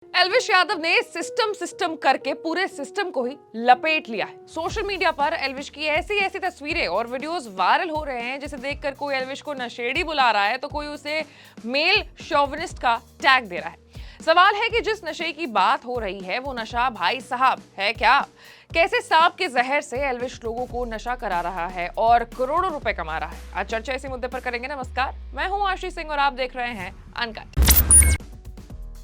एल्विश यादव ने सिस्टम करके पूरे सिस्टम को ही लपेट लिया है। सोशल मीडिया पर एल्विश की ऐसी ऐसी तस्वीरें और वीडियोस वायरल हो रहे हैं जिसे देखकर कोई एल्विश को नशेड़ी बुला रहा है तो कोई उसे मेल शोविनिस्ट का टैग दे रहा है। सवाल है कि जिस नशे की बात हो रही है वो नशा भाई साहब है क्या? कैसे सांप के जहर से एल्विश लोगों को नशा करा रहा है और करोड़ों रुपए कमा रहा है? आज चर्चा इसी मुद्दे पर करेंगे। नमस्कार, मैं हूं आशीष सिंह और आप देख रहे हैं अनकट।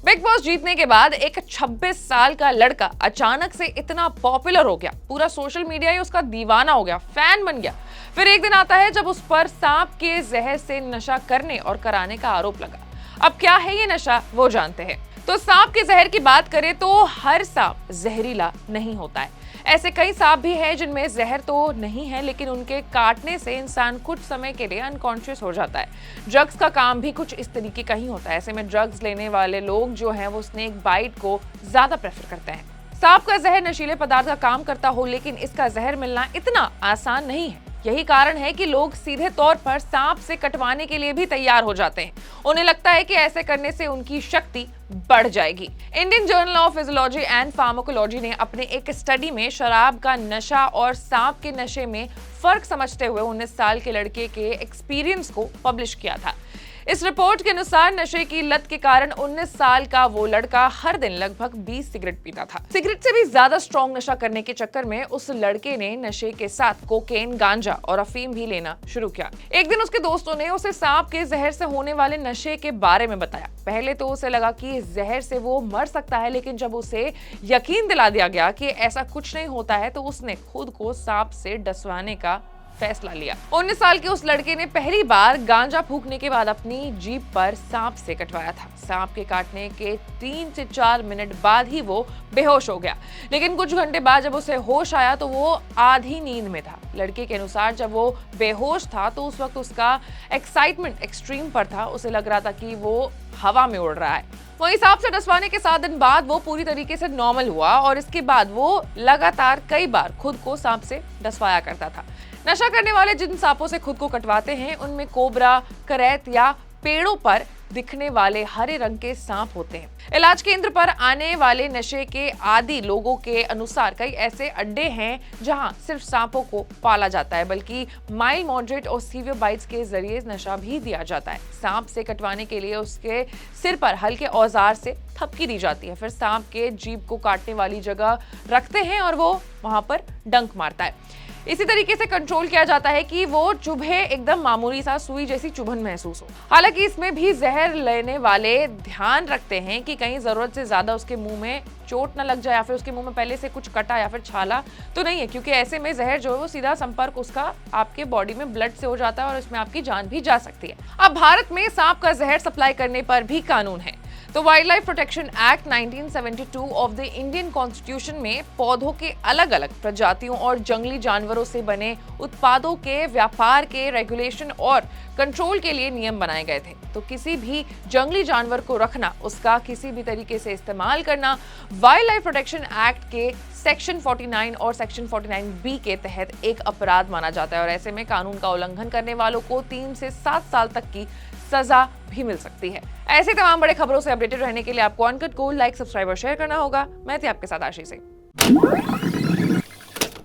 बिग बॉस जीतने के बाद एक 26 साल का लड़का अचानक से इतना पॉपुलर हो गया, पूरा सोशल मीडिया ही उसका दीवाना हो गया, फैन बन गया। फिर एक दिन आता है जब उस पर सांप के जहर से नशा करने और कराने का आरोप लगा। अब क्या है ये नशा, वो जानते हैं। तो सांप के जहर की बात करें तो हर सांप जहरीला नहीं होता है। ऐसे कई सांप भी हैं जिनमें जहर तो नहीं है, लेकिन उनके काटने से इंसान कुछ समय के लिए अनकॉन्शियस हो जाता है। ड्रग्स का काम भी कुछ इस तरीके का ही होता है। ऐसे में ड्रग्स लेने वाले लोग जो हैं वो स्नेक बाइट को ज्यादा प्रेफर करते हैं। सांप का जहर नशीले पदार्थ का काम करता हो, लेकिन इसका जहर मिलना इतना आसान नहीं है। यही कारण है कि लोग सीधे तौर पर सांप से कटवाने के लिए भी तैयार हो जाते हैं। उन्हें लगता है कि ऐसे करने से उनकी शक्ति बढ़ जाएगी। Indian journal of physiology and pharmacology ने अपने एक स्टडी में शराब का नशा और सांप के नशे में फर्क समझते हुए 19 साल के लड़के के एक्सपीरियंस को पब्लिश किया था। इस रिपोर्ट के अनुसार नशे की लत के कारण 19 साल का वो लड़का हर दिन लगभग 20 सिगरेट पीता था। सिगरेट से भी ज्यादा स्ट्रॉन्ग नशा करने के चक्कर में उस लड़के ने नशे के साथ कोकेन, गांजा और अफीम भी लेना शुरू किया। एक दिन उसके दोस्तों ने उसे सांप के जहर से होने वाले नशे के बारे में बताया। पहले तो उसे लगा कि जहर से वो मर सकता है, लेकिन जब उसे यकीन दिला दिया गया कि ऐसा कुछ नहीं होता है तो उसने खुद को सांप से डसवाने का फैसला लिया। 19 साल के उस लड़के ने पहली बार गांजा फूकने के बाद अपनी जीभ पर सांप से कटवाया था। सांप के काटने के 3 से 4 मिनट बाद ही वो बेहोश हो गया, लेकिन कुछ घंटे बाद जब उसे होश आया तो वो आधी नींद में था। लड़के के अनुसार जब वो बेहोश था तो उस वक्त उसका एक्साइटमेंट एक्सट्रीम पर था। उसे लग रहा था कि वो हवा में उड़ रहा है। वहीं सांप से डसवाने के 7 दिन बाद वो पूरी तरीके से नॉर्मल हुआ और इसके बाद वो लगातार कई बार खुद को सांप से डसवाया करता था। नशा करने वाले जिन सांपों से खुद को कटवाते हैं उनमें कोबरा, करैत या पेड़ों पर दिखने वाले हरे रंग के सांप होते हैं। इलाज केंद्र पर आने वाले नशे के आदी लोगों के अनुसार कई ऐसे अड्डे हैं जहां सिर्फ सांपों को पाला जाता है, बल्कि माइल्ड, मॉडरेट और सीवियर बाइट्स के जरिए नशा भी दिया जाता है। सांप से कटवाने के लिए उसके सिर पर हल्के औजार से थपकी दी जाती है। फिर सांप के जीभ को काटने वाली जगह रखते हैं और वो वहां पर डंक मारता है। इसी तरीके से कंट्रोल किया जाता है कि वो चुभे, एकदम मामूली सा सुई जैसी चुभन महसूस हो। हालांकि इसमें भी जहर लेने वाले ध्यान रखते हैं कि कहीं जरूरत से ज्यादा उसके मुंह में चोट न लग जाए या फिर उसके मुंह में पहले से कुछ कटा या फिर छाला तो नहीं है, क्योंकि ऐसे में जहर जो है वो सीधा संपर्क उसका आपके बॉडी में ब्लड से हो जाता है और इसमें आपकी जान भी जा सकती है। अब भारत में सांप का जहर सप्लाई करने पर भी कानून है। तो wild life protection act 1972 of the Indian constitution में पौधों के अलग अलग प्रजातियों और जंगली जानवरों से बने उत्पादों के व्यापार के रेगुलेशन और कंट्रोल के लिए नियम बनाए गए थे। तो किसी भी जंगली जानवर को रखना, उसका किसी भी तरीके से इस्तेमाल करना वाइल्ड लाइफ प्रोटेक्शन एक्ट के सेक्शन 49 और सेक्शन 49B के तहत एक अपराध माना जाता है और ऐसे में कानून का उल्लंघन करने वालों को 3 से 7 साल तक की सजा भी मिल सकती है। ऐसे तमाम बड़े खबरों से अपडेटेड रहने के लिए आपको अनकट को लाइक, सब्सक्राइब और शेयर करना होगा। मैं थी आपके साथ आशीष सिंह।